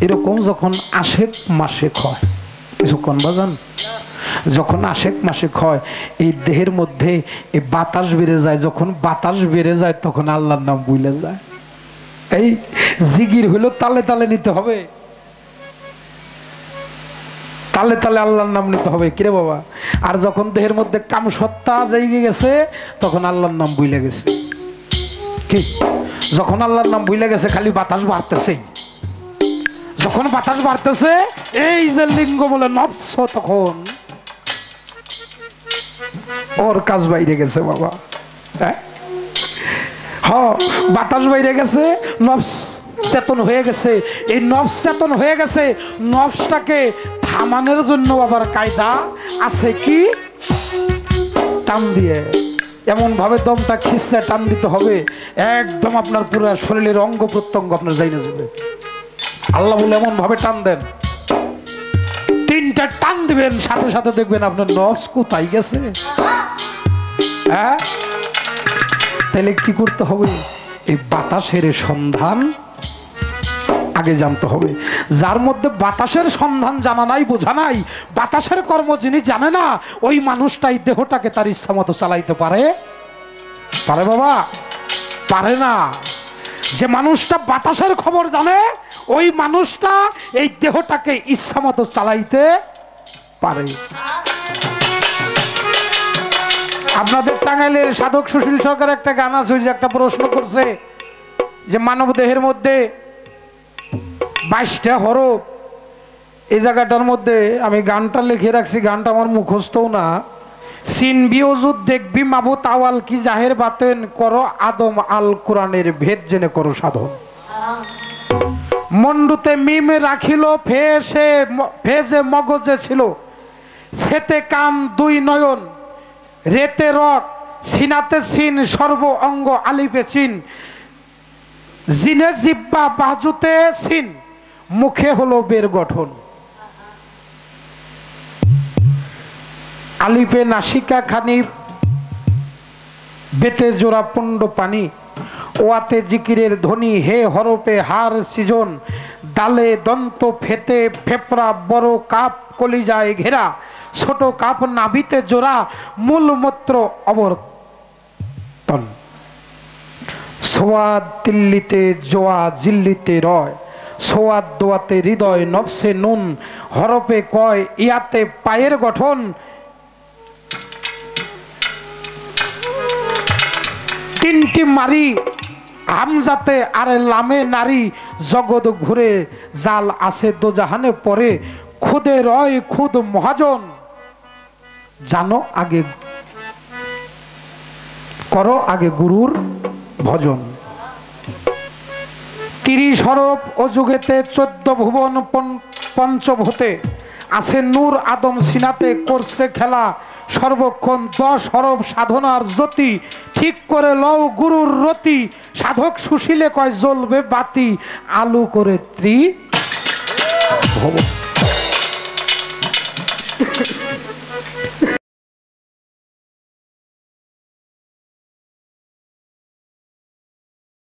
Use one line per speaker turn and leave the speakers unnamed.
এরকম যখন আশেক মাসেক হয়, কিছুক্ষণ বাজান, যখন আশেক মাসেক হয় এই দেহের মধ্যে এই বাতাস বেড়ে যায়, যখন বাতাস বেড়ে যায় তখন আল্লাহর নাম ভুলে যায়। এই জিগির হইলো তালে তালে নিতে হবে, তালে তালে আল্লাহর নাম নিতে হবে, কিরে বাবা। আর যখন দেহের মধ্যে কাম সত্তা জেগে গেছে তখন আল্লাহর নাম ভুলে গেছে। কি যখন আল্লাহর নাম ভুলে গেছে খালি বাতাস বাড়তেছে, যখন বাতাস বাড়তেছে এই যে লিঙ্গ বলে নফস, তখন ওর কাজ বাইরে গেছে বাবা। হ্যাঁ বাতাস বাইরে গেছে, নফস চেতন হয়ে গেছে। এই নফস চেতন হয়ে গেছে, নফসটাকে থামানোর জন্য আবার কায়দা আছে, কি টান দিয়ে এমন ভাবে দমটা খিচ্ছে টান দিতে হবে একদম আপনার পুরো শরীরের অঙ্গ প্রত্যঙ্গ আপনার যাই না যাবে। আল্লাহ বলে এমন ভাবে টান দেন, তিনটা টান দিবেন, সাথে সাথে দেখবেন আপনার নফস কোথায় গেছে। হ্যাঁ তাহলে কি করতে হবে? এই বাতাসের সন্ধান আগে জানতে হবে। যার মধ্যে বাতাসের সন্ধান জানা নাই, বোঝা নাই, বাতাসের কর্ম যিনি জানে না, ওই মানুষটাই দেহটাকে তার ইচ্ছা মতো চালাইতে পারে? পারে বাবা? পারে না। যে মানুষটা বাতাসের খবর জানে ওই মানুষটা এই দেহটাকে ইচ্ছা মতো চালাইতে পারে। আপনাদের টাঙ্গাইলের সাধক সুশীল সরকার একটা গান আছে, যে একটা প্রশ্ন করছে যে মানব দেহের মধ্যে 22টা হরফ, এই জায়গাটার মধ্যে আমি গানটা লিখে রাখছি, গানটা আমার মুখস্থও না। চিনবি ওজুদ দেখবি মাবুত আওয়াল কি জাহের বাতেন, করো আদম আল কোরআনের ভেদ জেনে করো সাধন। মন্ডুতে মিম রাখিল ফেজে মগজে ছিল, ছেতে কান দুই নয়ন, রেতে রক সিনাতে সিন, সর্ব অঙ্গ আলিপে চিন, জিনে জিব্বা বাজুতে সিন, মুখে হলো বের গঠন। আলিপে নাসিকা খানি, বেতে জোড়া পুণ্ড পানি, ওয়াতে জিকিরের ধ্বনি, হে হরপে হার সৃজন, দালে দন্ত ফেতে ফেপড়া, বড় কাপ কলিজায় ঘেরা, ছোট কাপ নাভিতে জোড়া, মূলমূত্র অবর্তন, সোয়াদ দিল্লিতে জোয়া জিল্লিতে রয়, সোয়াদ দোয়াতে হৃদয়, নফসে নুন, হরপে কয় ইয়াতে পায়ের গঠন, তিনটি মারি হামজাতে আরে লামে নারী, জগৎ ঘুরে জাল আছে দোজাহানে পরে, খুদে রয় খুদ মহাজন, জানো আগে করো আগে গুরুর ভজন। 30 হরফ ও যুগেতে 14 ভুবন পঞ্চভূতে, আছে নূর আদম সিনাতে করছে খেলা, সর্বক্ষণ 10 হরফ সাধনার জ্যোতি, ঠিক করে লও গুরুর রতি, সাধক সুশীলে কয় জ্বলবে বাতি, আলু করে ত্রি ভব।